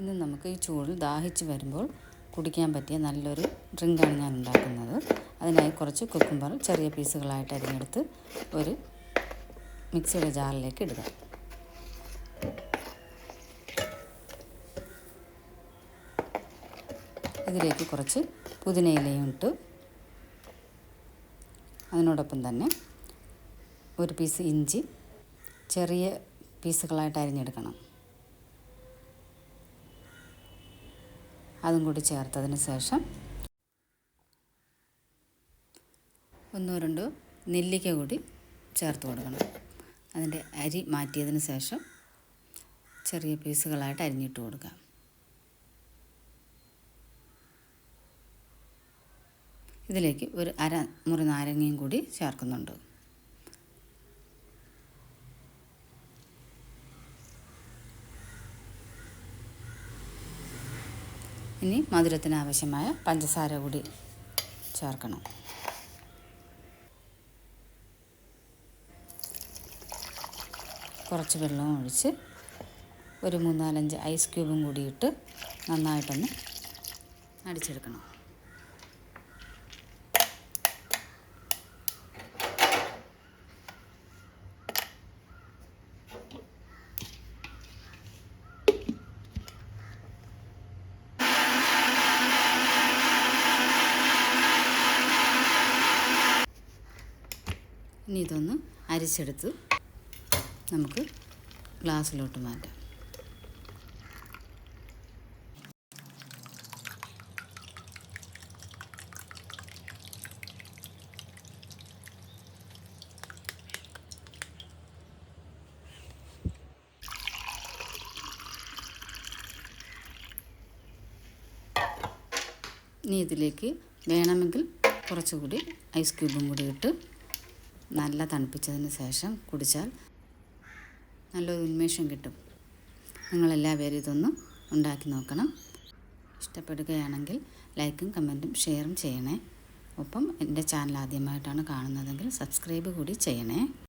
ഇന്ന് നമുക്ക് ഈ ചൂടിൽ ദാഹിച്ച് വരുമ്പോൾ കുടിക്കാൻ പറ്റിയ നല്ലൊരു ഡ്രിങ്കാണ് ഞാൻ ഉണ്ടാക്കുന്നത്. അതിനായി കുറച്ച് കുക്കുംബർ ചെറിയ പീസുകളായിട്ട് അരിഞ്ഞെടുത്ത് ഒരു മിക്സിയുടെ ജാറിലേക്ക് ഇടുക. ഇതിലേക്ക് കുറച്ച് പുതിനയിലയും ഇട്ട് അതിനോടൊപ്പം തന്നെ ഒരു പീസ് ഇഞ്ചി ചെറിയ പീസുകളായിട്ട് അരിഞ്ഞെടുക്കണം. അതും കൂടി ചേർത്തതിന് ശേഷം ഒന്നോ രണ്ടോ നെല്ലിക്ക കൂടി ചേർത്ത് കൊടുക്കണം. അതിൻ്റെ അരി മാറ്റിയതിന് ശേഷം ചെറിയ പീസുകളായിട്ട് അരിഞ്ഞിട്ട് കൊടുക്കാം. ഇതിലേക്ക് ഒരു മുറി നാരങ്ങയും കൂടി ചേർക്കുന്നുണ്ട്. ഇനി മധുരത്തിന് ആവശ്യമായ പഞ്ചസാര കൂടി ചേർക്കണം. കുറച്ച് വെള്ളവും ഒഴിച്ച് ഒരു 3-4 ഐസ് ക്യൂബും കൂടി ഇട്ട് നന്നായിട്ടൊന്ന് അടിച്ചെടുക്കണം. ഇനി ഇതൊന്ന് അരിച്ചെടുത്ത് നമുക്ക് ഗ്ലാസ്സിലോട്ട് മാറ്റാം. ഇനി ഇതിലേക്ക് വേണമെങ്കിൽ കുറച്ചുകൂടി ഐസ് ക്യൂബും കൂടി ഇട്ട് നല്ല തണുപ്പിച്ചതിന് ശേഷം കുടിച്ചാൽ നല്ലൊരു ഉന്മേഷം കിട്ടും. നിങ്ങളെല്ലാവരും ഇതൊന്ന് ഉണ്ടാക്കി നോക്കണം. ഇഷ്ടപ്പെടുകയാണെങ്കിൽ ലൈക്കും കമൻറ്റും ഷെയറും ചെയ്യണേ. ഒപ്പം എൻ്റെ ചാനൽ ആദ്യമായിട്ടാണ് കാണുന്നതെങ്കിൽ സബ്സ്ക്രൈബ് കൂടി ചെയ്യണേ.